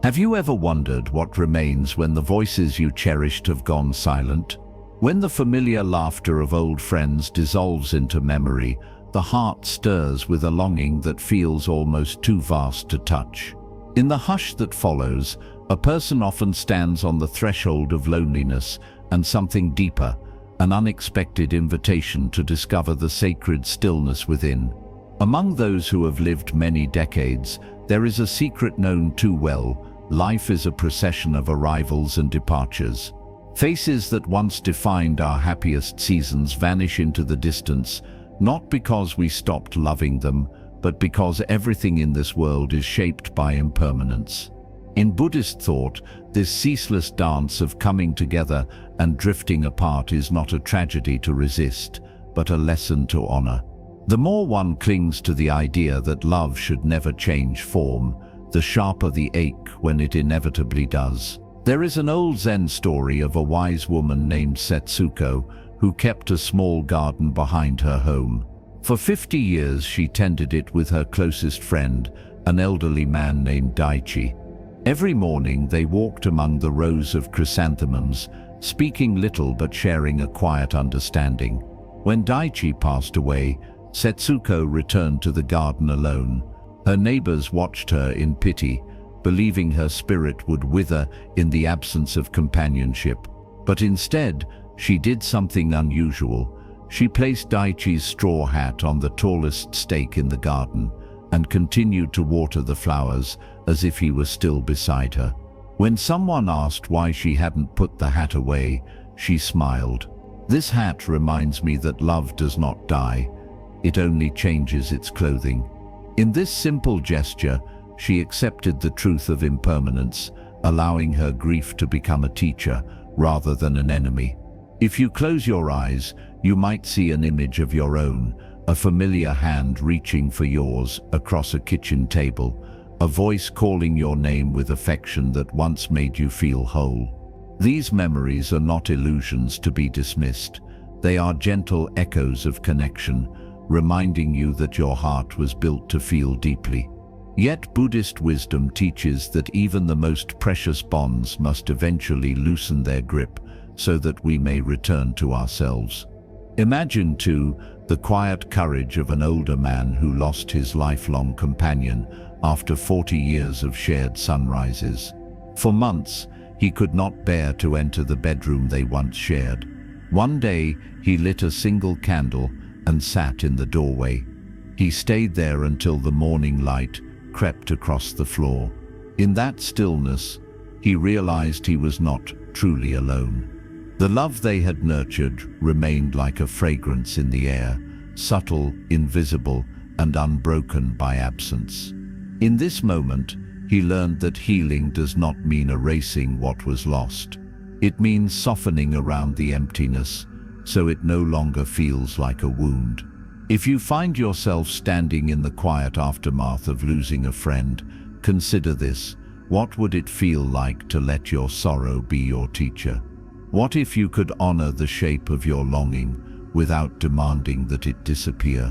Have you ever wondered what remains when the voices you cherished have gone silent? When the familiar laughter of old friends dissolves into memory, the heart stirs with a longing that feels almost too vast to touch. In the hush that follows, a person often stands on the threshold of loneliness and something deeper, an unexpected invitation to discover the sacred stillness within. Among those who have lived many decades, there is a secret known too well. Life is a procession of arrivals and departures. Faces that once defined our happiest seasons vanish into the distance, not because we stopped loving them, but because everything in this world is shaped by impermanence. In Buddhist thought, this ceaseless dance of coming together and drifting apart is not a tragedy to resist, but a lesson to honor. The more one clings to the idea that love should never change form, the sharper the ache when it inevitably does. There is an old Zen story of a wise woman named Setsuko who kept a small garden behind her home. For 50 years she tended it with her closest friend, an elderly man named Daichi. Every morning they walked among the rows of chrysanthemums, speaking little but sharing a quiet understanding. When Daichi passed away, Setsuko returned to the garden alone. Her neighbors watched her in pity, believing her spirit would wither in the absence of companionship. But instead, she did something unusual. She placed Daichi's straw hat on the tallest stake in the garden and continued to water the flowers as if he was still beside her. When someone asked why she hadn't put the hat away, she smiled. "This hat reminds me that love does not die. It only changes its clothing." In this simple gesture, she accepted the truth of impermanence, allowing her grief to become a teacher rather than an enemy. If you close your eyes, you might see an image of your own, a familiar hand reaching for yours across a kitchen table, a voice calling your name with affection that once made you feel whole. These memories are not illusions to be dismissed. They are gentle echoes of connection, reminding you that your heart was built to feel deeply. Yet Buddhist wisdom teaches that even the most precious bonds must eventually loosen their grip so that we may return to ourselves. Imagine, too, the quiet courage of an older man who lost his lifelong companion after 40 years of shared sunrises. For months, he could not bear to enter the bedroom they once shared. One day, he lit a single candle and sat in the doorway. He stayed there until the morning light crept across the floor. In that stillness, he realized he was not truly alone. The love they had nurtured remained like a fragrance in the air, subtle, invisible, and unbroken by absence. In this moment, he learned that healing does not mean erasing what was lost. It means softening around the emptiness, so it no longer feels like a wound. If you find yourself standing in the quiet aftermath of losing a friend, consider this. What would it feel like to let your sorrow be your teacher? What if you could honor the shape of your longing without demanding that it disappear?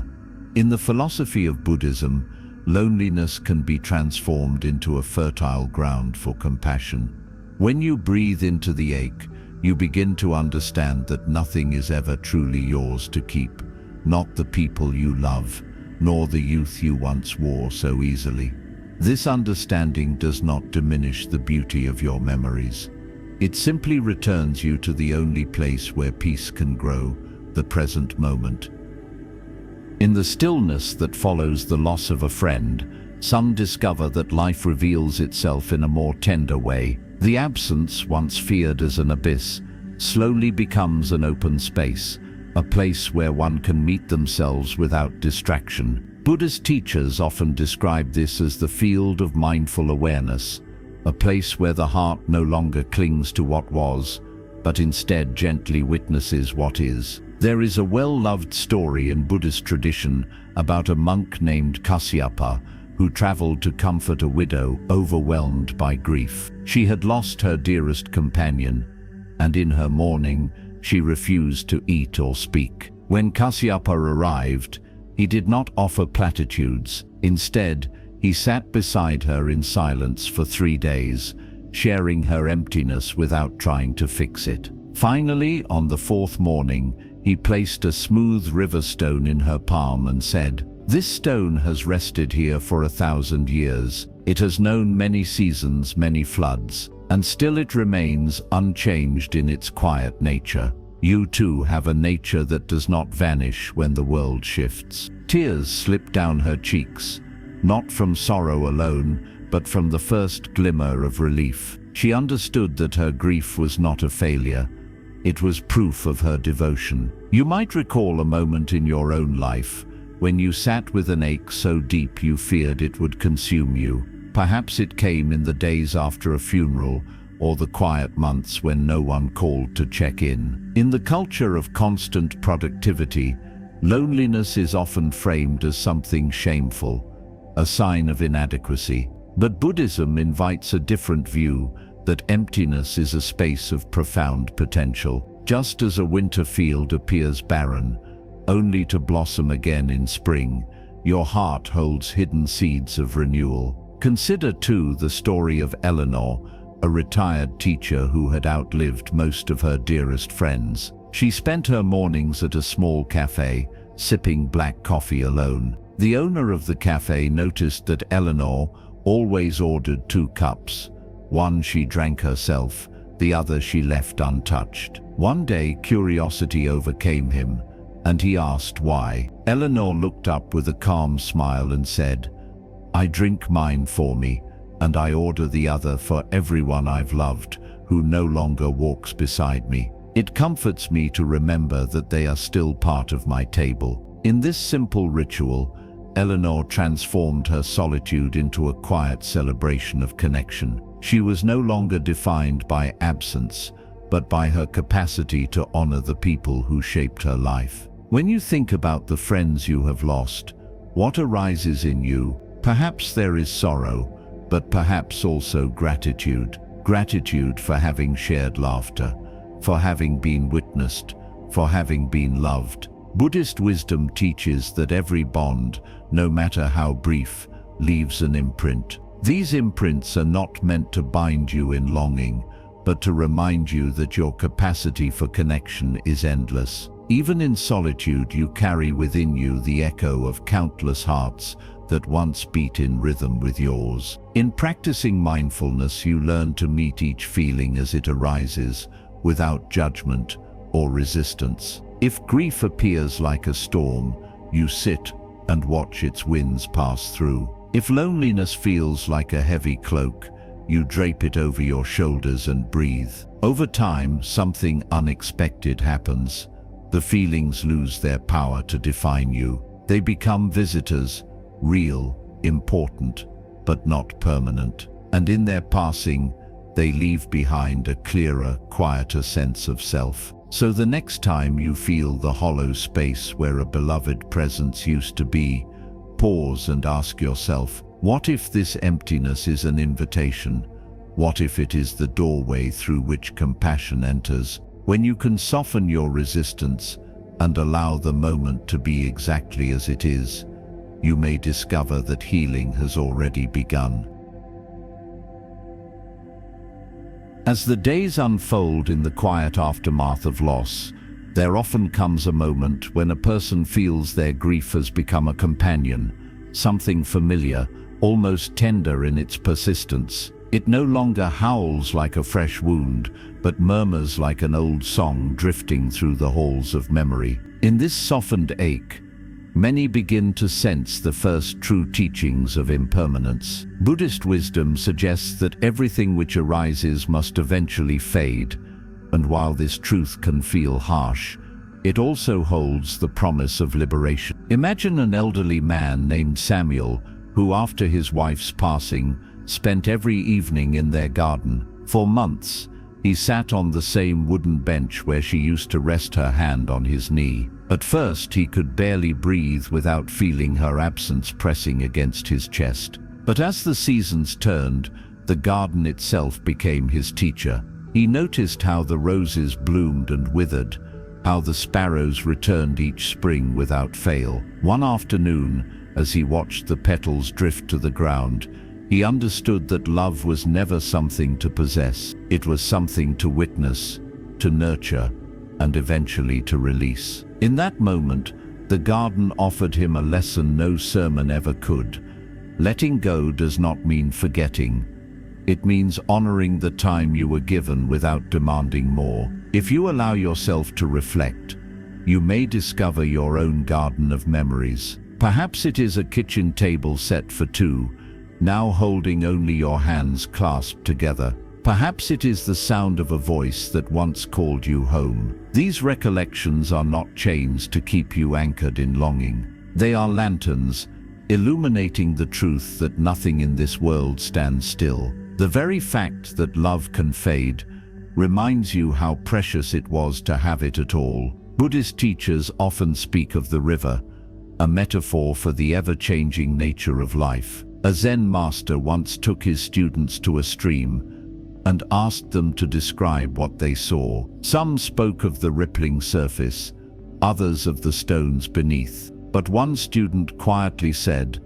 In the philosophy of Buddhism, loneliness can be transformed into a fertile ground for compassion. When you breathe into the ache, you begin to understand that nothing is ever truly yours to keep, not the people you love, nor the youth you once wore so easily. This understanding does not diminish the beauty of your memories. It simply returns you to the only place where peace can grow, the present moment. In the stillness that follows the loss of a friend, some discover that life reveals itself in a more tender way. The absence, once feared as an abyss, slowly becomes an open space, a place where one can meet themselves without distraction. Buddhist teachers often describe this as the field of mindful awareness, a place where the heart no longer clings to what was, but instead gently witnesses what is. There is a well-loved story in Buddhist tradition about a monk named Kasyapa who traveled to comfort a widow overwhelmed by grief. She had lost her dearest companion, and in her mourning, she refused to eat or speak. When Kasyapa arrived, he did not offer platitudes. Instead, He sat beside her in silence for 3 days, sharing her emptiness without trying to fix it. Finally, on the 4th morning, he placed a smooth river stone in her palm and said, "This stone has rested here for 1,000 years. It has known many seasons, many floods, and still it remains unchanged in its quiet nature. You too have a nature that does not vanish when the world shifts." Tears slipped down her cheeks, not from sorrow alone, but from the first glimmer of relief. She understood that her grief was not a failure. It was proof of her devotion. You might recall a moment in your own life when you sat with an ache so deep you feared it would consume you. Perhaps it came in the days after a funeral, or the quiet months when no one called to check in. In the culture of constant productivity, loneliness is often framed as something shameful, a sign of inadequacy. But Buddhism invites a different view, that emptiness is a space of profound potential. Just as a winter field appears barren, only to blossom again in spring, your heart holds hidden seeds of renewal. Consider too the story of Eleanor, a retired teacher who had outlived most of her dearest friends. She spent her mornings at a small cafe, sipping black coffee alone. The owner of the cafe noticed that Eleanor always ordered 2 cups. One she drank herself, the other she left untouched. One day, curiosity overcame him, and he asked why. Eleanor looked up with a calm smile and said, "I drink mine for me, and I order the other for everyone I've loved who no longer walks beside me. It comforts me to remember that they are still part of my table." In this simple ritual, Eleanor transformed her solitude into a quiet celebration of connection. She was no longer defined by absence, but by her capacity to honor the people who shaped her life. When you think about the friends you have lost, what arises in you? Perhaps there is sorrow, but perhaps also gratitude. Gratitude for having shared laughter, for having been witnessed, for having been loved. Buddhist wisdom teaches that every bond, no matter how brief, leaves an imprint. These imprints are not meant to bind you in longing, but to remind you that your capacity for connection is endless. Even in solitude, you carry within you the echo of countless hearts that once beat in rhythm with yours. In practicing mindfulness, you learn to meet each feeling as it arises, without judgment or resistance. If grief appears like a storm, you sit and watch its winds pass through. If loneliness feels like a heavy cloak, you drape it over your shoulders and breathe. Over time, something unexpected happens. The feelings lose their power to define you. They become visitors, real, important, but not permanent. And in their passing, they leave behind a clearer, quieter sense of self. So the next time you feel the hollow space where a beloved presence used to be, pause and ask yourself, what if this emptiness is an invitation? What if it is the doorway through which compassion enters? When you can soften your resistance and allow the moment to be exactly as it is, you may discover that healing has already begun. As the days unfold in the quiet aftermath of loss, there often comes a moment when a person feels their grief has become a companion, something familiar, almost tender in its persistence. It no longer howls like a fresh wound, but murmurs like an old song drifting through the halls of memory. In this softened ache, many begin to sense the first true teachings of impermanence. Buddhist wisdom suggests that everything which arises must eventually fade, and while this truth can feel harsh, it also holds the promise of liberation. Imagine an elderly man named Samuel, who after his wife's passing, spent every evening in their garden. For months, he sat on the same wooden bench where she used to rest her hand on his knee. At first, he could barely breathe without feeling her absence pressing against his chest. But as the seasons turned, the garden itself became his teacher. He noticed how the roses bloomed and withered, how the sparrows returned each spring without fail. One afternoon, as he watched the petals drift to the ground, he understood that love was never something to possess. It was something to witness, to nurture, and eventually to release. In that moment, the garden offered him a lesson no sermon ever could. Letting go does not mean forgetting. It means honoring the time you were given without demanding more. If you allow yourself to reflect, you may discover your own garden of memories. Perhaps it is a kitchen table set for two, now holding only your hands clasped together. Perhaps it is the sound of a voice that once called you home. These recollections are not chains to keep you anchored in longing. They are lanterns, illuminating the truth that nothing in this world stands still. The very fact that love can fade reminds you how precious it was to have it at all. Buddhist teachers often speak of the river, a metaphor for the ever-changing nature of life. A Zen master once took his students to a stream and asked them to describe what they saw. Some spoke of the rippling surface, others of the stones beneath. But one student quietly said,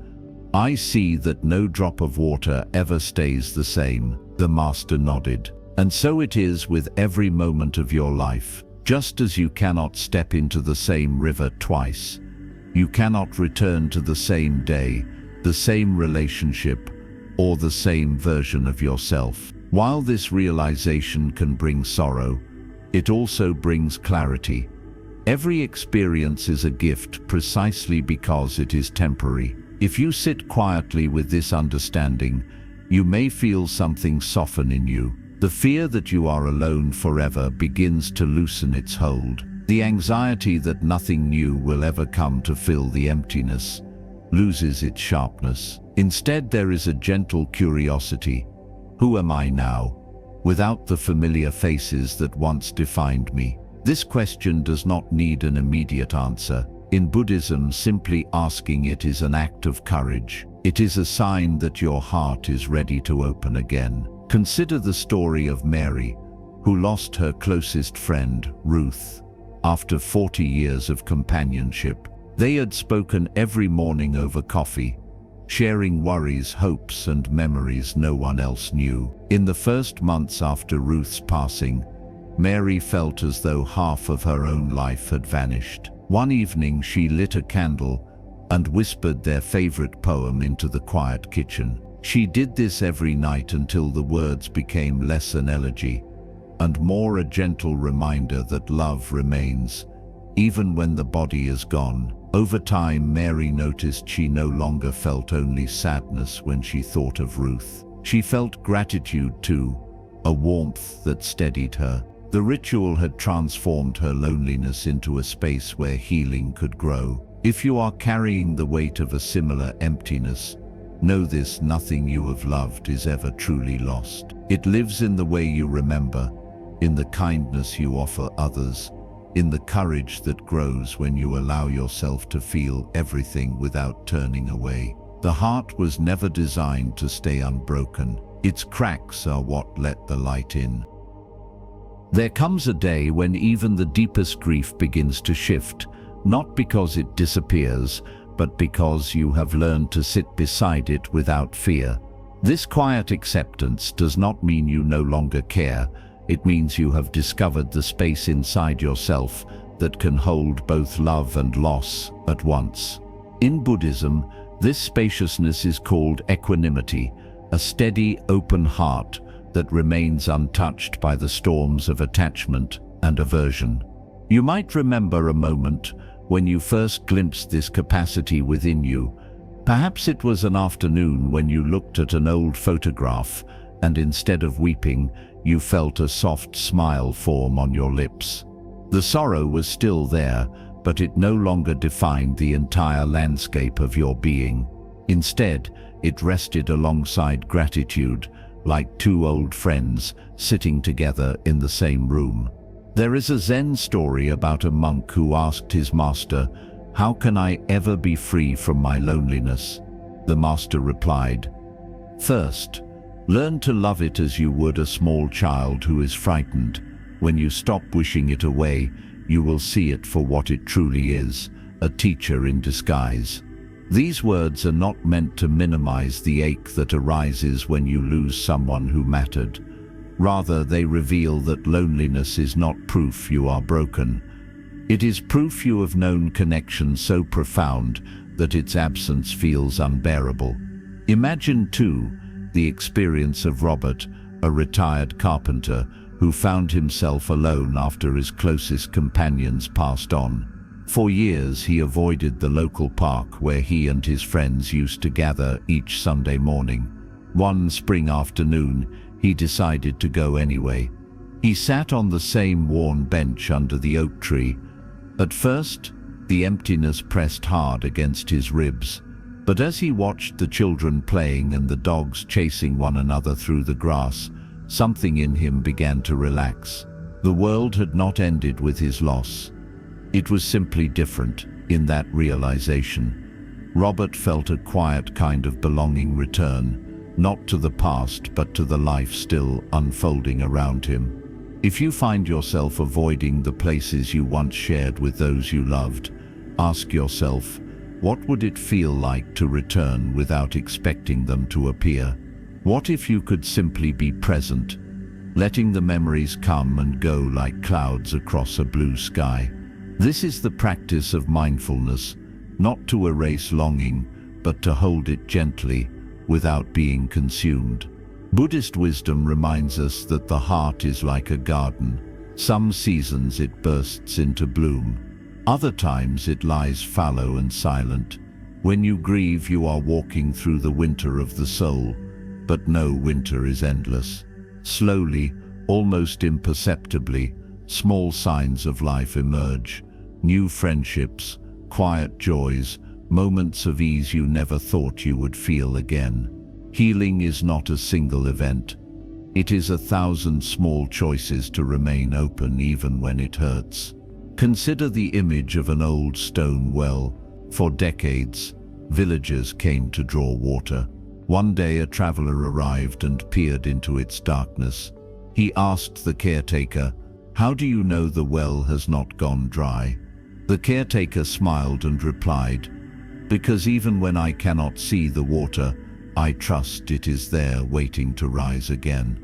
"I see that no drop of water ever stays the same." The master nodded. And so it is with every moment of your life. Just as you cannot step into the same river twice, you cannot return to the same day, the same relationship, or the same version of yourself. While this realization can bring sorrow, it also brings clarity. Every experience is a gift precisely because it is temporary. If you sit quietly with this understanding, you may feel something soften in you. The fear that you are alone forever begins to loosen its hold. The anxiety that nothing new will ever come to fill the emptiness loses its sharpness. Instead, there is a gentle curiosity. Who am I now, without the familiar faces that once defined me? This question does not need an immediate answer. In Buddhism, simply asking it is an act of courage. It is a sign that your heart is ready to open again. Consider the story of Mary, who lost her closest friend, Ruth, after 40 years of companionship. They had spoken every morning over coffee, sharing worries, hopes, and memories no one else knew. In the first months after Ruth's passing, Mary felt as though half of her own life had vanished. One evening, she lit a candle and whispered their favorite poem into the quiet kitchen. She did this every night until the words became less an elegy and more a gentle reminder that love remains, even when the body is gone. Over time, Mary noticed she no longer felt only sadness when she thought of Ruth. She felt gratitude too, a warmth that steadied her. The ritual had transformed her loneliness into a space where healing could grow. If you are carrying the weight of a similar emptiness, know this: nothing you have loved is ever truly lost. It lives in the way you remember, in the kindness you offer others, in the courage that grows when you allow yourself to feel everything without turning away. The heart was never designed to stay unbroken. Its cracks are what let the light in. There comes a day when even the deepest grief begins to shift, not because it disappears, but because you have learned to sit beside it without fear. This quiet acceptance does not mean you no longer care. It means you have discovered the space inside yourself that can hold both love and loss at once. In Buddhism, this spaciousness is called equanimity, a steady, open heart that remains untouched by the storms of attachment and aversion. You might remember a moment when you first glimpsed this capacity within you. Perhaps it was an afternoon when you looked at an old photograph and instead of weeping, you felt a soft smile form on your lips. The sorrow was still there, but it no longer defined the entire landscape of your being. Instead, it rested alongside gratitude, like two old friends sitting together in the same room. There is a Zen story about a monk who asked his master, "How can I ever be free from my loneliness?" The master replied, "First, learn to love it as you would a small child who is frightened. When you stop wishing it away, you will see it for what it truly is, a teacher in disguise. These words are not meant to minimize the ache that arises when you lose someone who mattered. Rather, they reveal that loneliness is not proof you are broken. It is proof you have known connection so profound that its absence feels unbearable. Imagine, too, the experience of Robert, a retired carpenter who found himself alone after his closest companions passed on. For years, he avoided the local park where he and his friends used to gather each Sunday morning. One spring afternoon, he decided to go anyway. He sat on the same worn bench under the oak tree. At first, the emptiness pressed hard against his ribs, but as he watched the children playing and the dogs chasing one another through the grass, something in him began to relax. The world had not ended with his loss. It was simply different in that realization. Robert felt a quiet kind of belonging return, not to the past but to the life still unfolding around him. If you find yourself avoiding the places you once shared with those you loved, ask yourself, what would it feel like to return without expecting them to appear? What if you could simply be present, letting the memories come and go like clouds across a blue sky? This is the practice of mindfulness, not to erase longing, but to hold it gently, without being consumed. Buddhist wisdom reminds us that the heart is like a garden. Some seasons it bursts into bloom. Other times it lies fallow and silent. When you grieve, you are walking through the winter of the soul, but no winter is endless. Slowly, almost imperceptibly, small signs of life emerge. New friendships, quiet joys, moments of ease you never thought you would feel again. Healing is not a single event. It is 1,000 small choices to remain open even when it hurts. Consider the image of an old stone well. For decades, villagers came to draw water. One day a traveler arrived and peered into its darkness. He asked the caretaker, "How do you know the well has not gone dry?" The caretaker smiled and replied, "Because even when I cannot see the water, I trust it is there waiting to rise again."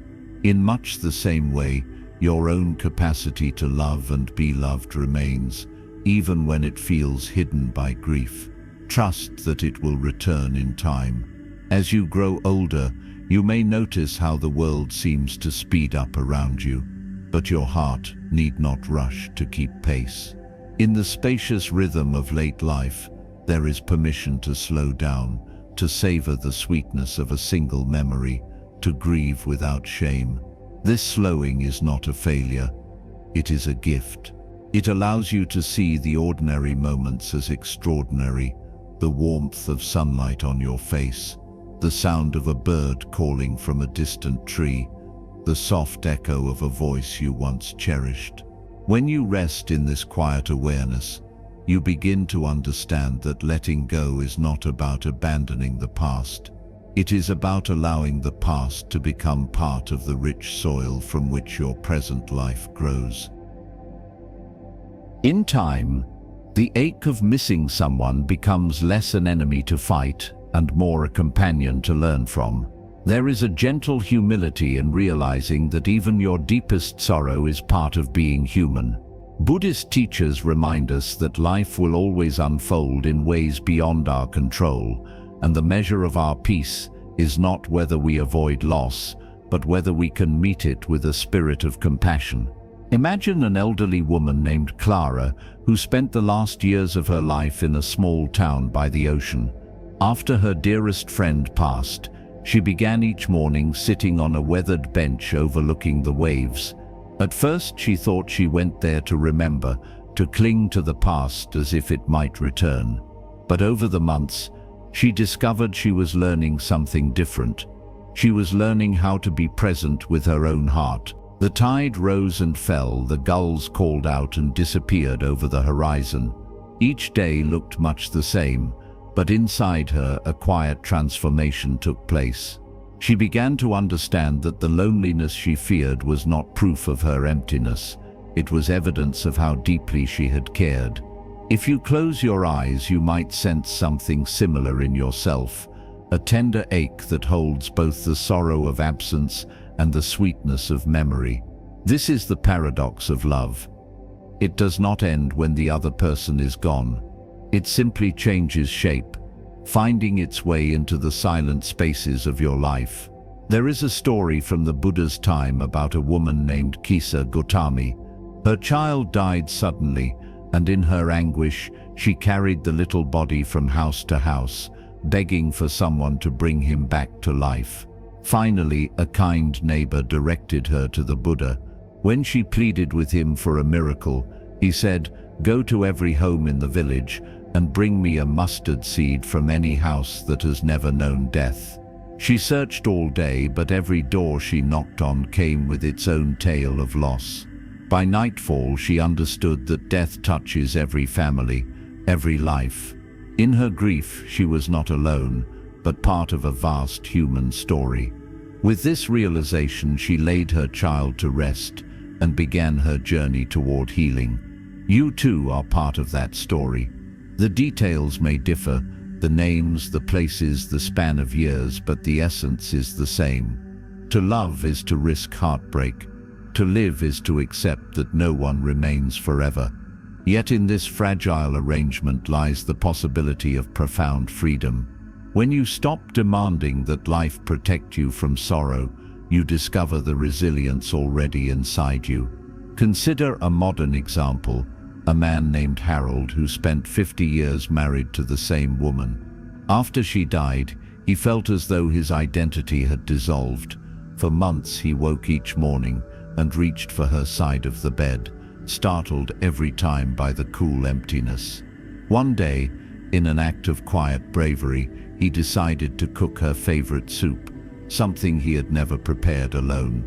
In much the same way, your own capacity to love and be loved remains, even when it feels hidden by grief. Trust that it will return in time. As you grow older, you may notice how the world seems to speed up around you, but your heart need not rush to keep pace. In the spacious rhythm of late life, there is permission to slow down, to savor the sweetness of a single memory, to grieve without shame. This slowing is not a failure, it is a gift. It allows you to see the ordinary moments as extraordinary, the warmth of sunlight on your face, the sound of a bird calling from a distant tree, the soft echo of a voice you once cherished. When you rest in this quiet awareness, you begin to understand that letting go is not about abandoning the past. It is about allowing the past to become part of the rich soil from which your present life grows. In time, the ache of missing someone becomes less an enemy to fight and more a companion to learn from. There is a gentle humility in realizing that even your deepest sorrow is part of being human. Buddhist teachers remind us that life will always unfold in ways beyond our control, and the measure of our peace is not whether we avoid loss, but whether we can meet it with a spirit of compassion. Imagine an elderly woman named Clara who spent the last years of her life in a small town by the ocean. After her dearest friend passed, she began each morning sitting on a weathered bench overlooking the waves. At first she thought she went there to remember, to cling to the past as if it might return. But over the months, she discovered she was learning something different. She was learning how to be present with her own heart. The tide rose and fell, the gulls called out and disappeared over the horizon. Each day looked much the same, but inside her a quiet transformation took place. She began to understand that the loneliness she feared was not proof of her emptiness. It was evidence of how deeply she had cared. If you close your eyes, you might sense something similar in yourself, a tender ache that holds both the sorrow of absence and the sweetness of memory. This is the paradox of love. It does not end when the other person is gone. It simply changes shape, finding its way into the silent spaces of your life. There is a story from the Buddha's time about a woman named Kisa Gotami. Her child died suddenly, and in her anguish, she carried the little body from house to house, begging for someone to bring him back to life. Finally, a kind neighbor directed her to the Buddha. When she pleaded with him for a miracle, he said, "Go to every home in the village and bring me a mustard seed from any house that has never known death." She searched all day, but every door she knocked on came with its own tale of loss. By nightfall, she understood that death touches every family, every life. In her grief, she was not alone, but part of a vast human story. With this realization, she laid her child to rest and began her journey toward healing. You too are part of that story. The details may differ, the names, the places, the span of years, but the essence is the same. To love is to risk heartbreak. To live is to accept that no one remains forever. Yet in this fragile arrangement lies the possibility of profound freedom. When you stop demanding that life protect you from sorrow, you discover the resilience already inside you. Consider a modern example, a man named Harold who spent 50 years married to the same woman. After she died, he felt as though his identity had dissolved. For months he woke each morning and reached for her side of the bed, startled every time by the cool emptiness. One day, in an act of quiet bravery, he decided to cook her favorite soup, something he had never prepared alone.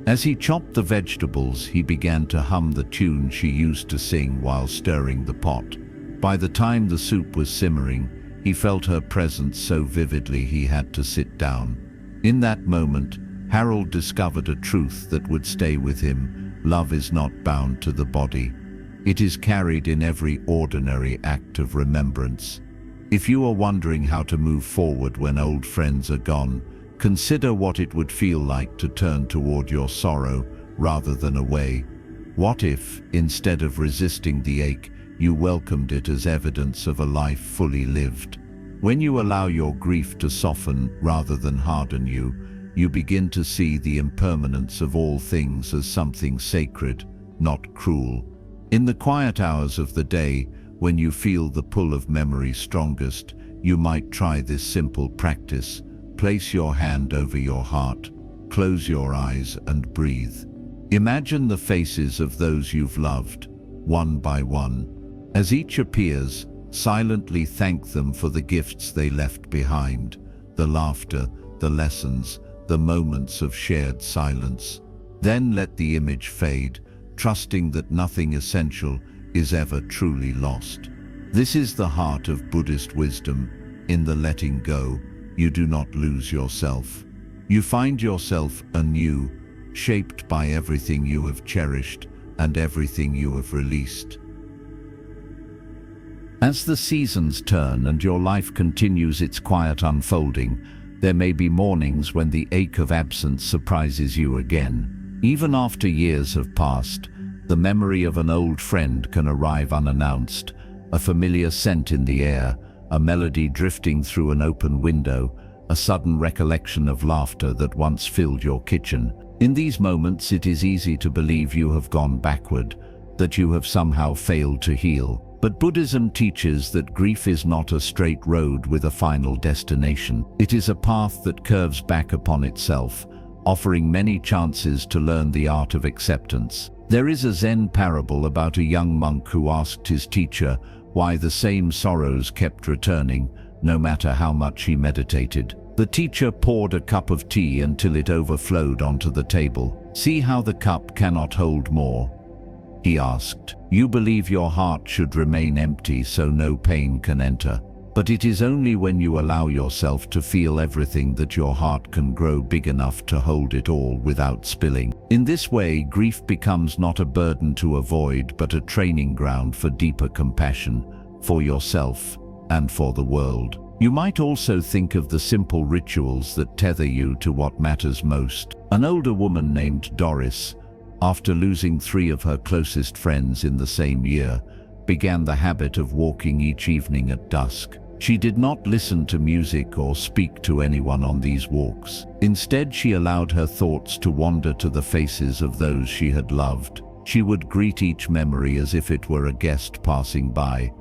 As he chopped the vegetables, he began to hum the tune she used to sing while stirring the pot. By the time the soup was simmering, he felt her presence so vividly he had to sit down. In that moment, Harold discovered a truth that would stay with him. Love is not bound to the body. It is carried in every ordinary act of remembrance. If you are wondering how to move forward when old friends are gone, consider what it would feel like to turn toward your sorrow rather than away. What if, instead of resisting the ache, you welcomed it as evidence of a life fully lived? When you allow your grief to soften rather than harden you, you begin to see the impermanence of all things as something sacred, not cruel. In the quiet hours of the day, when you feel the pull of memory strongest, you might try this simple practice. Place your hand over your heart, close your eyes and breathe. Imagine the faces of those you've loved, one by one. As each appears, silently thank them for the gifts they left behind, the laughter, the lessons, the moments of shared silence. Then let the image fade, trusting that nothing essential is ever truly lost. This is the heart of Buddhist wisdom. In the letting go, you do not lose yourself. You find yourself anew, shaped by everything you have cherished and everything you have released. As the seasons turn and your life continues its quiet unfolding, there may be mornings when the ache of absence surprises you again. Even after years have passed, the memory of an old friend can arrive unannounced, a familiar scent in the air, a melody drifting through an open window, a sudden recollection of laughter that once filled your kitchen. In these moments, it is easy to believe you have gone backward, that you have somehow failed to heal. But Buddhism teaches that grief is not a straight road with a final destination. It is a path that curves back upon itself, offering many chances to learn the art of acceptance. There is a Zen parable about a young monk who asked his teacher why the same sorrows kept returning, no matter how much he meditated. The teacher poured a cup of tea until it overflowed onto the table. "See how the cup cannot hold more?" he asked. "You believe your heart should remain empty so no pain can enter. But it is only when you allow yourself to feel everything that your heart can grow big enough to hold it all without spilling. In this way, grief becomes not a burden to avoid, but a training ground for deeper compassion for yourself and for the world. You might also think of the simple rituals that tether you to what matters most. An older woman named Doris, after losing 3 of her closest friends in the same year, began the habit of walking each evening at dusk. She did not listen to music or speak to anyone on these walks. Instead, she allowed her thoughts to wander to the faces of those she had loved. She would greet each memory as if it were a guest passing by.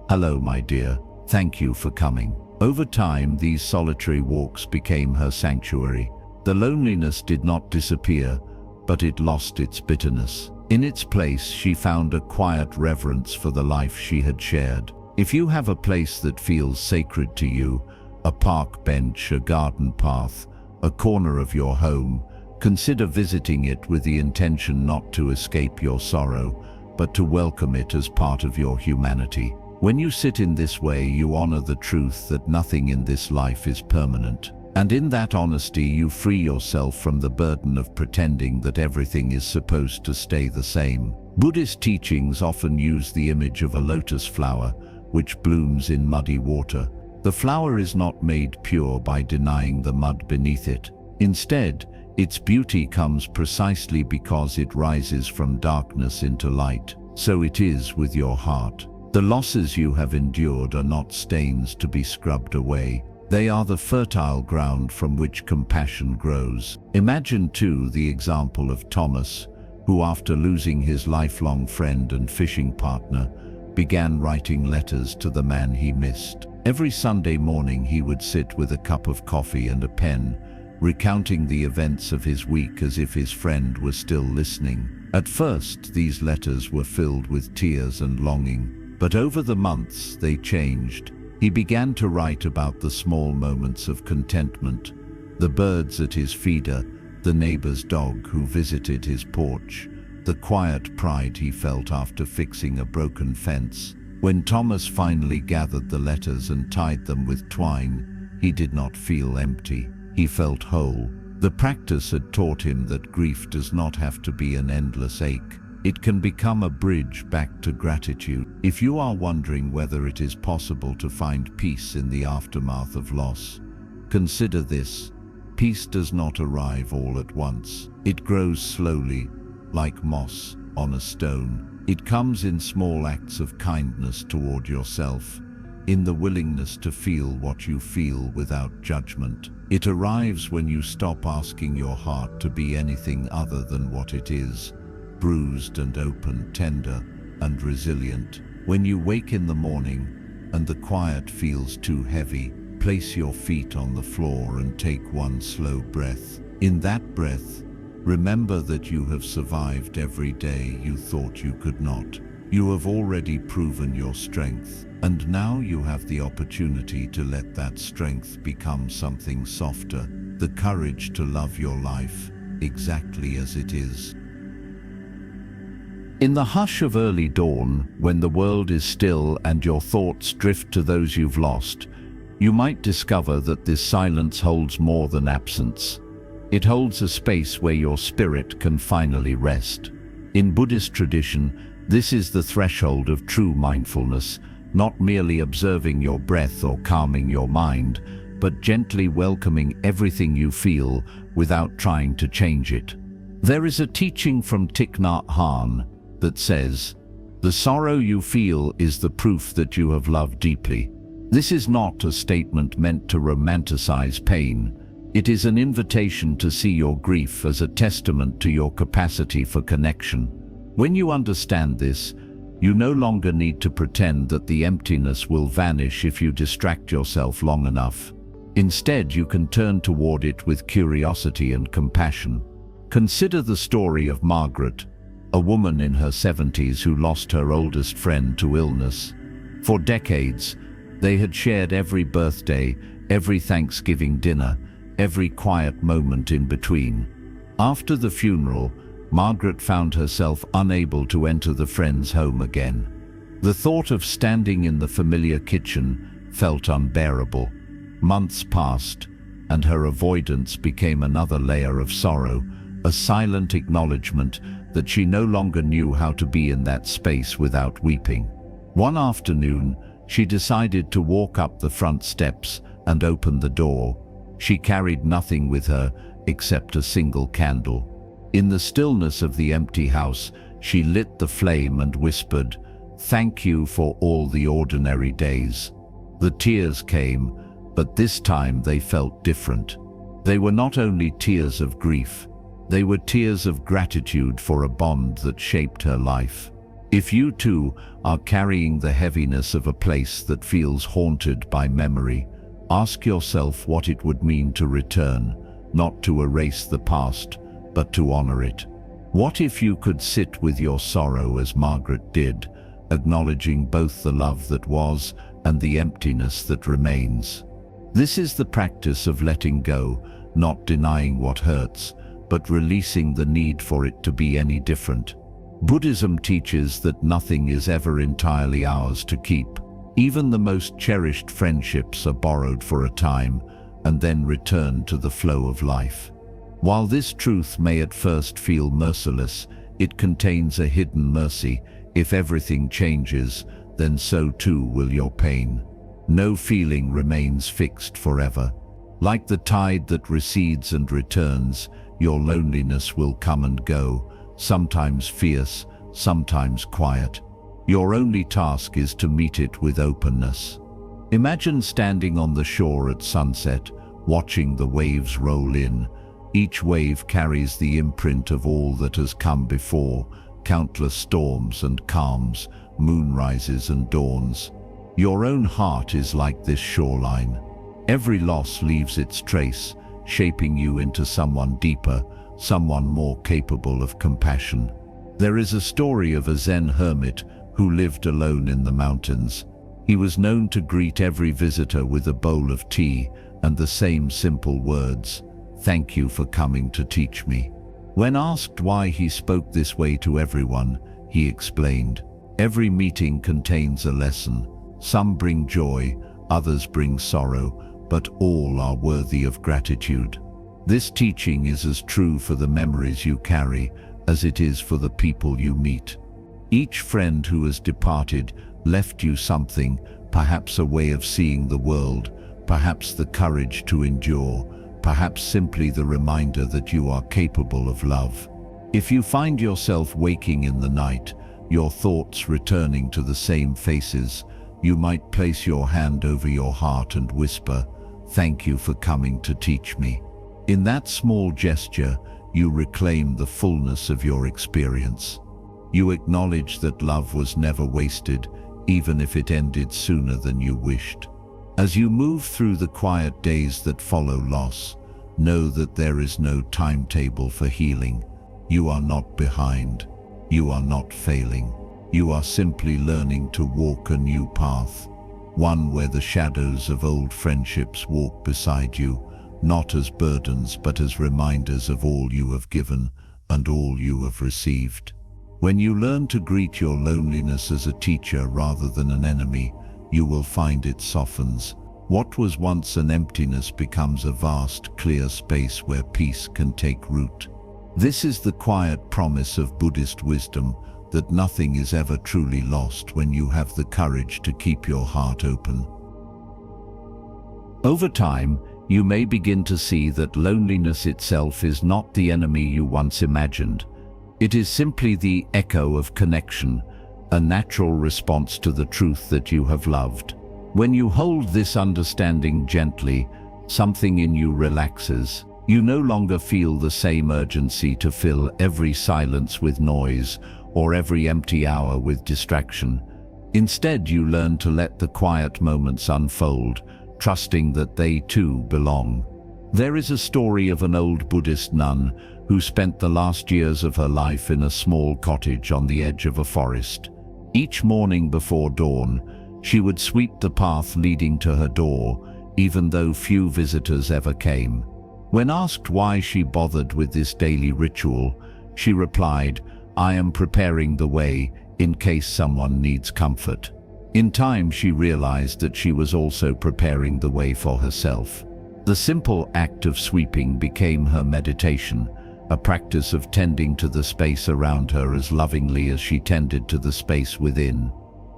"Hello, my dear. Thank you for coming." Over time, these solitary walks became her sanctuary. The loneliness did not disappear, but it lost its bitterness. In its place, she found a quiet reverence for the life she had shared. If you have a place that feels sacred to you, a park bench, a garden path, a corner of your home, consider visiting it with the intention not to escape your sorrow, but to welcome it as part of your humanity. When you sit in this way, you honor the truth that nothing in this life is permanent. And in that honesty, you free yourself from the burden of pretending that everything is supposed to stay the same. Buddhist teachings often use the image of a lotus flower, which blooms in muddy water. The flower is not made pure by denying the mud beneath it. Instead, its beauty comes precisely because it rises from darkness into light. So it is with your heart. The losses you have endured are not stains to be scrubbed away. They are the fertile ground from which compassion grows. Imagine too the example of Thomas, who after losing his lifelong friend and fishing partner, began writing letters to the man he missed. Every Sunday morning he would sit with a cup of coffee and a pen, recounting the events of his week as if his friend was still listening. At first, these letters were filled with tears and longing, but over the months they changed. He began to write about the small moments of contentment, the birds at his feeder, the neighbor's dog who visited his porch, the quiet pride he felt after fixing a broken fence. When Thomas finally gathered the letters and tied them with twine, he did not feel empty. He felt whole. The practice had taught him that grief does not have to be an endless ache. It can become a bridge back to gratitude. If you are wondering whether it is possible to find peace in the aftermath of loss, consider this. Peace does not arrive all at once. It grows slowly, like moss on a stone. It comes in small acts of kindness toward yourself, in the willingness to feel what you feel without judgment. It arrives when you stop asking your heart to be anything other than what it is, bruised and open, tender and resilient. When you wake in the morning and the quiet feels too heavy, place your feet on the floor and take one slow breath. In that breath, remember that you have survived every day you thought you could not. You have already proven your strength, and now you have the opportunity to let that strength become something softer, the courage to love your life exactly as it is. In the hush of early dawn, when the world is still and your thoughts drift to those you've lost, you might discover that this silence holds more than absence. It holds a space where your spirit can finally rest. In Buddhist tradition, this is the threshold of true mindfulness, not merely observing your breath or calming your mind, but gently welcoming everything you feel without trying to change it. There is a teaching from Thich Nhat Hanh that says, "The sorrow you feel is the proof that you have loved deeply." This is not a statement meant to romanticize pain. It is an invitation to see your grief as a testament to your capacity for connection. When you understand this, you no longer need to pretend that the emptiness will vanish if you distract yourself long enough. Instead, you can turn toward it with curiosity and compassion. Consider the story of Margaret, a woman in her 70s who lost her oldest friend to illness. For decades, they had shared every birthday, every Thanksgiving dinner, every quiet moment in between. After the funeral, Margaret found herself unable to enter the friend's home again. The thought of standing in the familiar kitchen, felt unbearable. Months passed, and her avoidance became another layer of sorrow, a silent acknowledgement that she no longer knew how to be in that space without weeping. One afternoon, she decided to walk up the front steps and open the door. She carried nothing with her except a single candle. In the stillness of the empty house, she lit the flame and whispered, "Thank you for all the ordinary days." The tears came, but this time they felt different. They were not only tears of grief, they were tears of gratitude for a bond that shaped her life. If you too are carrying the heaviness of a place that feels haunted by memory, ask yourself what it would mean to return, not to erase the past, but to honor it. What if you could sit with your sorrow as Margaret did, acknowledging both the love that was and the emptiness that remains? This is the practice of letting go, not denying what hurts, but releasing the need for it to be any different. Buddhism teaches that nothing is ever entirely ours to keep. Even the most cherished friendships are borrowed for a time and then return to the flow of life. While this truth may at first feel merciless, it contains a hidden mercy. If everything changes, then so too will your pain. No feeling remains fixed forever. Like the tide that recedes and returns, your loneliness will come and go, sometimes fierce, sometimes quiet. Your only task is to meet it with openness. Imagine standing on the shore at sunset, watching the waves roll in. Each wave carries the imprint of all that has come before, countless storms and calms, moonrises and dawns. Your own heart is like this shoreline. Every loss leaves its trace, shaping you into someone deeper, someone more capable of compassion. There is a story of a Zen hermit who lived alone in the mountains. He was known to greet every visitor with a bowl of tea and the same simple words, "Thank you for coming to teach me." When asked why he spoke this way to everyone, he explained, "Every meeting contains a lesson. Some bring joy, others bring sorrow, but all are worthy of gratitude." This teaching is as true for the memories you carry as it is for the people you meet. Each friend who has departed left you something, perhaps a way of seeing the world, perhaps the courage to endure, perhaps simply the reminder that you are capable of love. If you find yourself waking in the night, your thoughts returning to the same faces, you might place your hand over your heart and whisper, "Thank you for coming to teach me." In that small gesture, you reclaim the fullness of your experience. You acknowledge that love was never wasted, even if it ended sooner than you wished. As you move through the quiet days that follow loss, know that there is no timetable for healing. You are not behind. You are not failing. You are simply learning to walk a new path, one where the shadows of old friendships walk beside you, not as burdens but as reminders of all you have given and all you have received. When you learn to greet your loneliness as a teacher rather than an enemy, you will find it softens. What was once an emptiness becomes a vast, clear space where peace can take root. This is the quiet promise of Buddhist wisdom, that nothing is ever truly lost when you have the courage to keep your heart open. Over time, you may begin to see that loneliness itself is not the enemy you once imagined. It is simply the echo of connection, a natural response to the truth that you have loved. When you hold this understanding gently, something in you relaxes. You no longer feel the same urgency to fill every silence with noise or every empty hour with distraction. Instead, you learn to let the quiet moments unfold, trusting that they too belong. There is a story of an old Buddhist nun who spent the last years of her life in a small cottage on the edge of a forest. Each morning before dawn, she would sweep the path leading to her door, even though few visitors ever came. When asked why she bothered with this daily ritual, she replied, "I am preparing the way in case someone needs comfort." In time, she realized that she was also preparing the way for herself. The simple act of sweeping became her meditation, a practice of tending to the space around her as lovingly as she tended to the space within.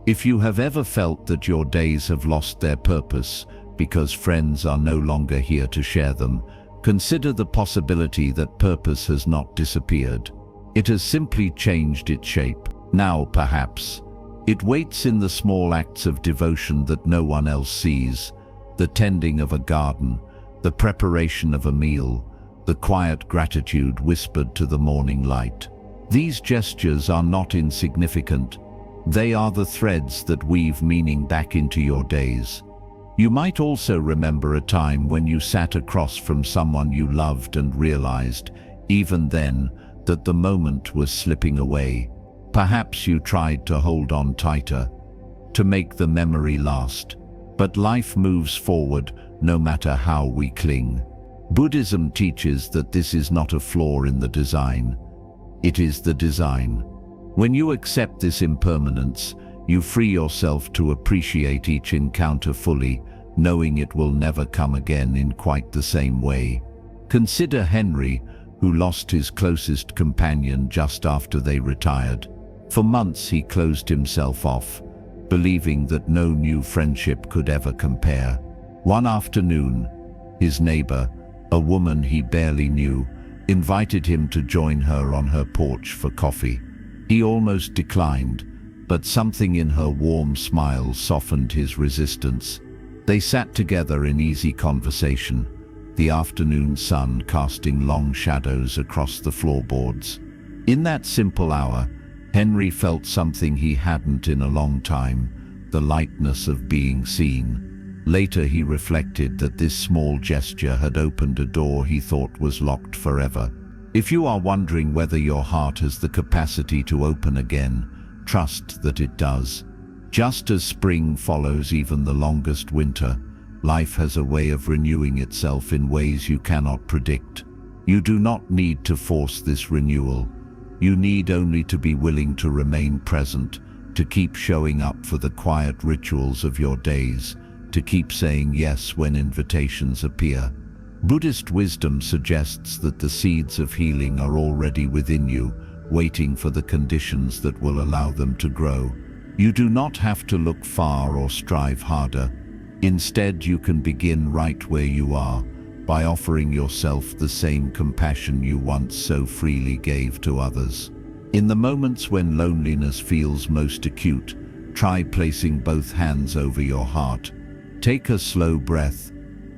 If you have ever felt that your days have lost their purpose because friends are no longer here to share them, consider the possibility that purpose has not disappeared. It has simply changed its shape. Now, perhaps, it waits in the small acts of devotion that no one else sees, the tending of a garden, the preparation of a meal, the quiet gratitude whispered to the morning light. These gestures are not insignificant. They are the threads that weave meaning back into your days. You might also remember a time when you sat across from someone you loved and realized, even then, that the moment was slipping away. Perhaps you tried to hold on tighter, to make the memory last. But life moves forward no matter how we cling. Buddhism teaches that this is not a flaw in the design. It is the design. When you accept this impermanence, you free yourself to appreciate each encounter fully, knowing it will never come again in quite the same way. Consider Henry, who lost his closest companion just after they retired. For months he closed himself off, believing that no new friendship could ever compare. One afternoon, his neighbor, a woman he barely knew, invited him to join her on her porch for coffee. He almost declined, but something in her warm smile softened his resistance. They sat together in easy conversation, the afternoon sun casting long shadows across the floorboards. In that simple hour, Henry felt something he hadn't in a long time, the lightness of being seen. Later he reflected that this small gesture had opened a door he thought was locked forever. If you are wondering whether your heart has the capacity to open again, trust that it does. Just as spring follows even the longest winter, life has a way of renewing itself in ways you cannot predict. You do not need to force this renewal. You need only to be willing to remain present, to keep showing up for the quiet rituals of your days, to keep saying yes when invitations appear. Buddhist wisdom suggests that the seeds of healing are already within you, waiting for the conditions that will allow them to grow. You do not have to look far or strive harder. Instead, you can begin right where you are, by offering yourself the same compassion you once so freely gave to others. In the moments when loneliness feels most acute, try placing both hands over your heart. Take a slow breath,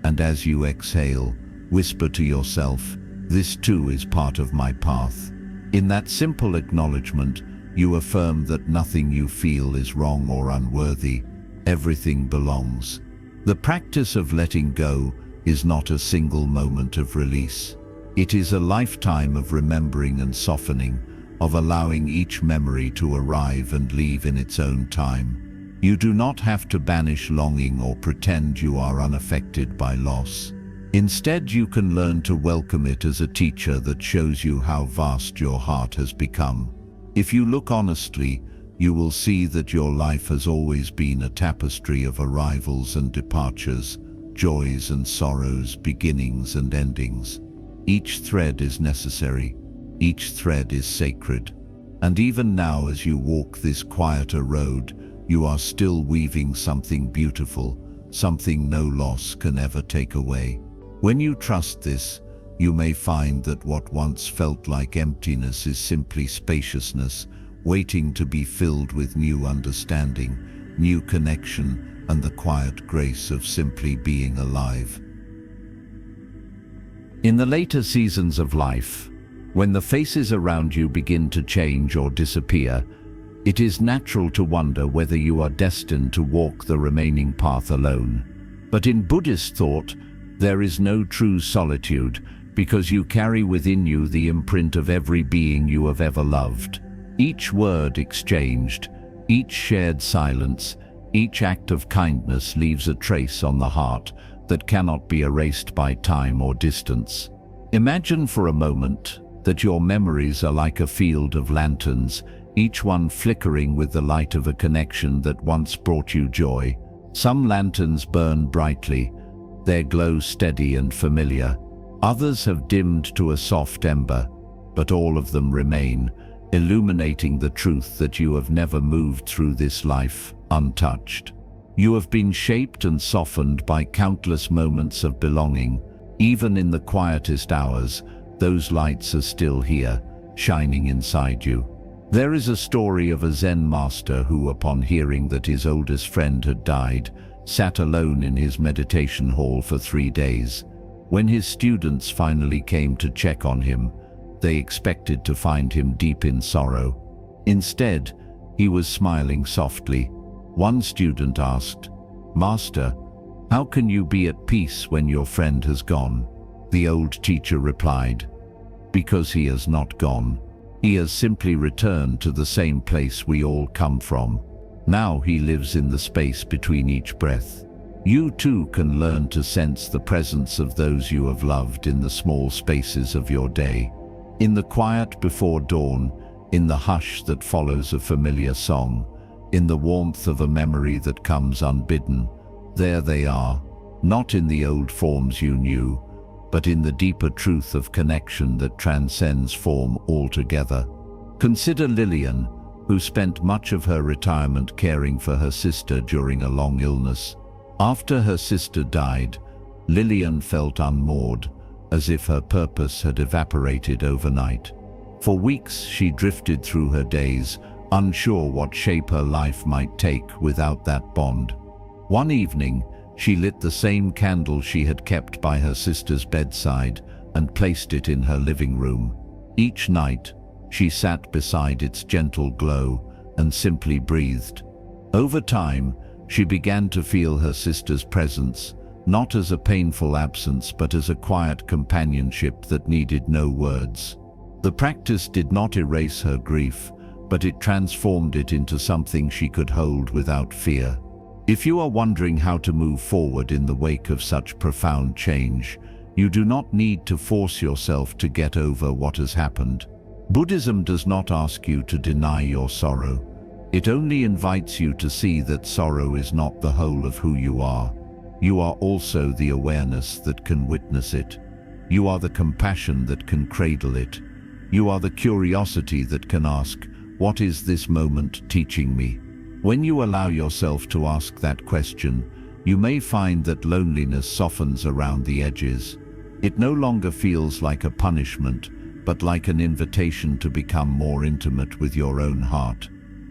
and as you exhale, whisper to yourself, "This too is part of my path." In that simple acknowledgement, you affirm that nothing you feel is wrong or unworthy. Everything belongs. The practice of letting go is not a single moment of release. It is a lifetime of remembering and softening, of allowing each memory to arrive and leave in its own time. You do not have to banish longing or pretend you are unaffected by loss. Instead, you can learn to welcome it as a teacher that shows you how vast your heart has become. If you look honestly, you will see that your life has always been a tapestry of arrivals and departures, joys and sorrows, beginnings and endings. Each thread is necessary, each thread is sacred. And even now, as you walk this quieter road, you are still weaving something beautiful, something no loss can ever take away. When you trust this, you may find that what once felt like emptiness is simply spaciousness, waiting to be filled with new understanding, new connection, and the quiet grace of simply being alive. In the later seasons of life, when the faces around you begin to change or disappear, it is natural to wonder whether you are destined to walk the remaining path alone. But in Buddhist thought, there is no true solitude, because you carry within you the imprint of every being you have ever loved. Each word exchanged, each shared silence, each act of kindness leaves a trace on the heart that cannot be erased by time or distance. Imagine for a moment that your memories are like a field of lanterns, each one flickering with the light of a connection that once brought you joy. Some lanterns burn brightly, their glow steady and familiar. Others have dimmed to a soft ember, but all of them remain, illuminating the truth that you have never moved through this life untouched. You have been shaped and softened by countless moments of belonging. Even in the quietest hours, those lights are still here, shining inside you. There is a story of a Zen master who, upon hearing that his oldest friend had died, sat alone in his meditation hall for 3 days. When his students finally came to check on him, they expected to find him deep in sorrow. Instead, he was smiling softly. One student asked, "Master, how can you be at peace when your friend has gone?" The old teacher replied, "Because he has not gone. He has simply returned to the same place we all come from. Now he lives in the space between each breath." You too can learn to sense the presence of those you have loved in the small spaces of your day. In the quiet before dawn, in the hush that follows a familiar song, in the warmth of a memory that comes unbidden, there they are, not in the old forms you knew, but in the deeper truth of connection that transcends form altogether. Consider Lillian, who spent much of her retirement caring for her sister during a long illness. After her sister died, Lillian felt unmoored, as if her purpose had evaporated overnight. For weeks she drifted through her days, unsure what shape her life might take without that bond. One evening, she lit the same candle she had kept by her sister's bedside and placed it in her living room. Each night, she sat beside its gentle glow and simply breathed. Over time, she began to feel her sister's presence, not as a painful absence but as a quiet companionship that needed no words. The practice did not erase her grief, but it transformed it into something she could hold without fear. If you are wondering how to move forward in the wake of such profound change, you do not need to force yourself to get over what has happened. Buddhism does not ask you to deny your sorrow. It only invites you to see that sorrow is not the whole of who you are. You are also the awareness that can witness it. You are the compassion that can cradle it. You are the curiosity that can ask, "What is this moment teaching me?" When you allow yourself to ask that question, you may find that loneliness softens around the edges. It no longer feels like a punishment, but like an invitation to become more intimate with your own heart.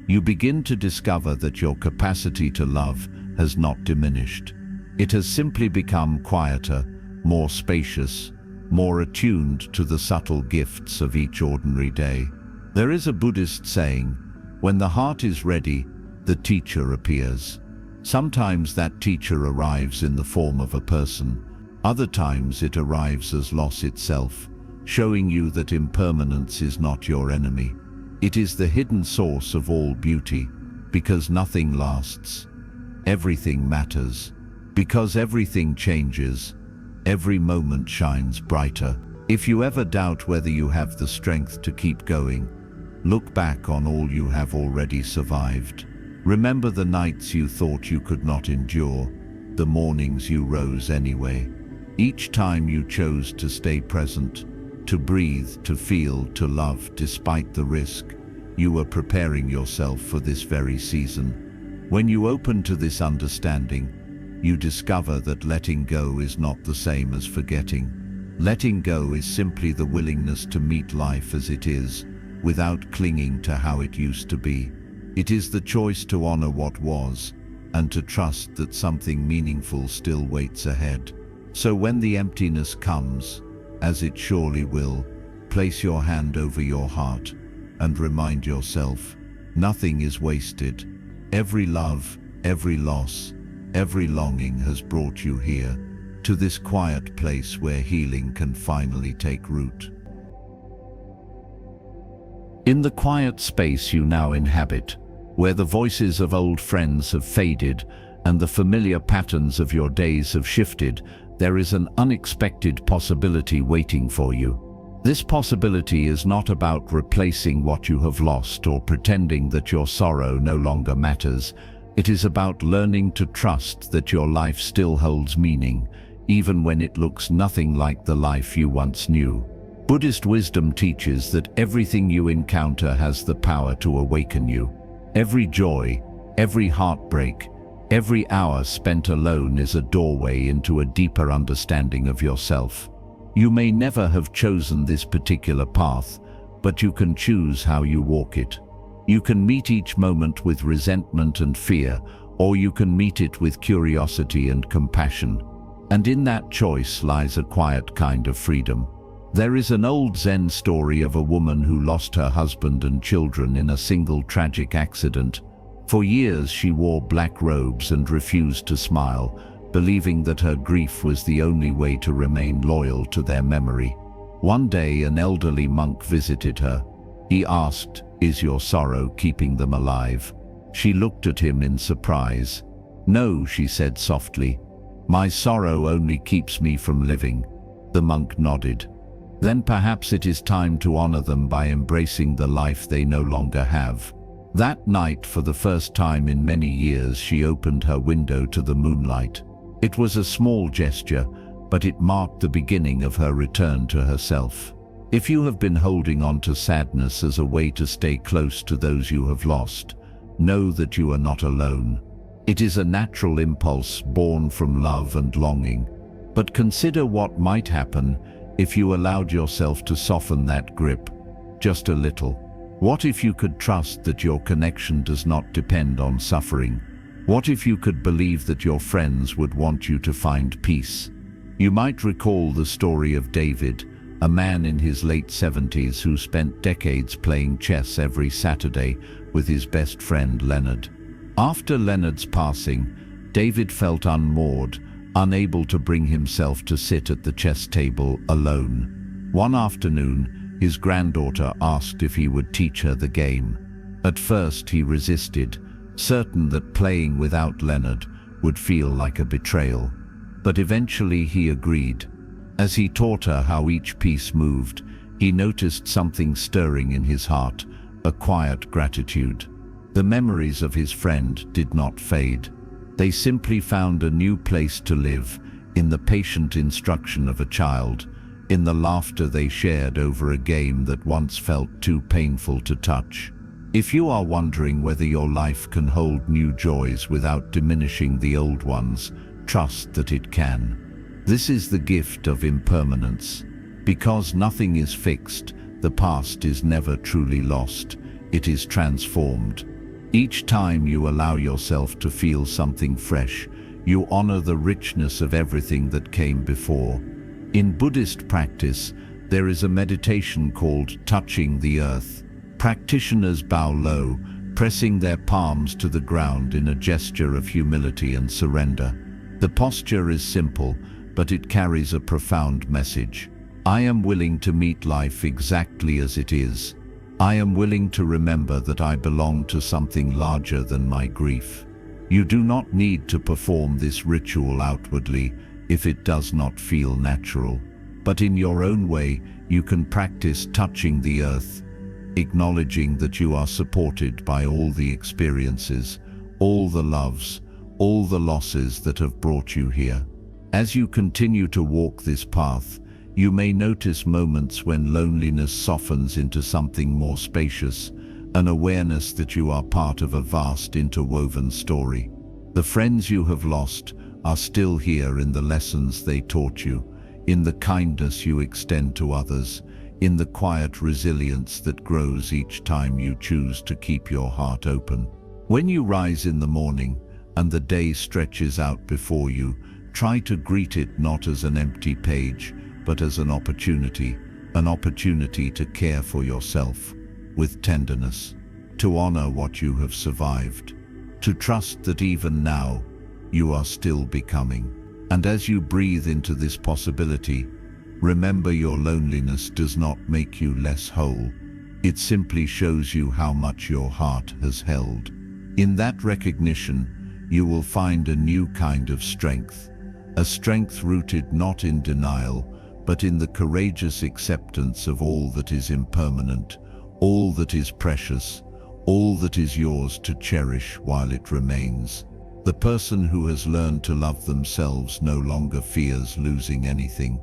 You begin to discover that your capacity to love has not diminished. It has simply become quieter, more spacious, more attuned to the subtle gifts of each ordinary day. There is a Buddhist saying, "When the heart is ready, the teacher appears." Sometimes that teacher arrives in the form of a person. Other times it arrives as loss itself, showing you that impermanence is not your enemy. It is the hidden source of all beauty, because nothing lasts. Everything matters. Because everything changes, every moment shines brighter. If you ever doubt whether you have the strength to keep going, look back on all you have already survived. Remember the nights you thought you could not endure, the mornings you rose anyway. Each time you chose to stay present, to breathe, to feel, to love despite the risk, you were preparing yourself for this very season. When you open to this understanding, you discover that letting go is not the same as forgetting. Letting go is simply the willingness to meet life as it is, without clinging to how it used to be. It is the choice to honor what was, and to trust that something meaningful still waits ahead. So when the emptiness comes, as it surely will, place your hand over your heart and remind yourself, nothing is wasted. Every love, every loss, every longing has brought you here, to this quiet place where healing can finally take root. In the quiet space you now inhabit, where the voices of old friends have faded and the familiar patterns of your days have shifted, there is an unexpected possibility waiting for you. This possibility is not about replacing what you have lost or pretending that your sorrow no longer matters. It is about learning to trust that your life still holds meaning, even when it looks nothing like the life you once knew. Buddhist wisdom teaches that everything you encounter has the power to awaken you. Every joy, every heartbreak, every hour spent alone is a doorway into a deeper understanding of yourself. You may never have chosen this particular path, but you can choose how you walk it. You can meet each moment with resentment and fear, or you can meet it with curiosity and compassion. And in that choice lies a quiet kind of freedom. There is an old Zen story of a woman who lost her husband and children in a single tragic accident. For years she wore black robes and refused to smile, believing that her grief was the only way to remain loyal to their memory. One day an elderly monk visited her. He asked, "Is your sorrow keeping them alive?" She looked at him in surprise. "No," she said softly. "My sorrow only keeps me from living." The monk nodded. "Then perhaps it is time to honor them by embracing the life they no longer have." That night, for the first time in many years, she opened her window to the moonlight. It was a small gesture, but it marked the beginning of her return to herself. If you have been holding on to sadness as a way to stay close to those you have lost, know that you are not alone. It is a natural impulse born from love and longing. But consider what might happen if you allowed yourself to soften that grip, just a little. What if you could trust that your connection does not depend on suffering? What if you could believe that your friends would want you to find peace? You might recall the story of David, a man in his late 70s who spent decades playing chess every Saturday with his best friend Leonard. After Leonard's passing, David felt unmoored, unable to bring himself to sit at the chess table alone. One afternoon, his granddaughter asked if he would teach her the game. At first he resisted, certain that playing without Leonard would feel like a betrayal. But eventually he agreed. As he taught her how each piece moved, he noticed something stirring in his heart, a quiet gratitude. The memories of his friend did not fade. They simply found a new place to live, in the patient instruction of a child, in the laughter they shared over a game that once felt too painful to touch. If you are wondering whether your life can hold new joys without diminishing the old ones, trust that it can. This is the gift of impermanence. Because nothing is fixed, the past is never truly lost. It is transformed. Each time you allow yourself to feel something fresh, you honor the richness of everything that came before. In Buddhist practice, there is a meditation called touching the earth. Practitioners bow low, pressing their palms to the ground in a gesture of humility and surrender. The posture is simple, but it carries a profound message. I am willing to meet life exactly as it is. I am willing to remember that I belong to something larger than my grief. You do not need to perform this ritual outwardly if it does not feel natural. But in your own way, you can practice touching the earth, acknowledging that you are supported by all the experiences, all the loves, all the losses that have brought you here. As you continue to walk this path, you may notice moments when loneliness softens into something more spacious, an awareness that you are part of a vast interwoven story. The friends you have lost are still here in the lessons they taught you, in the kindness you extend to others, in the quiet resilience that grows each time you choose to keep your heart open. When you rise in the morning and the day stretches out before you, try to greet it not as an empty page, but as an opportunity to care for yourself with tenderness, to honor what you have survived, to trust that even now you are still becoming. And as you breathe into this possibility, remember your loneliness does not make you less whole. It simply shows you how much your heart has held. In that recognition, you will find a new kind of strength, a strength rooted not in denial, but in the courageous acceptance of all that is impermanent, all that is precious, all that is yours to cherish while it remains. The person who has learned to love themselves no longer fears losing anything.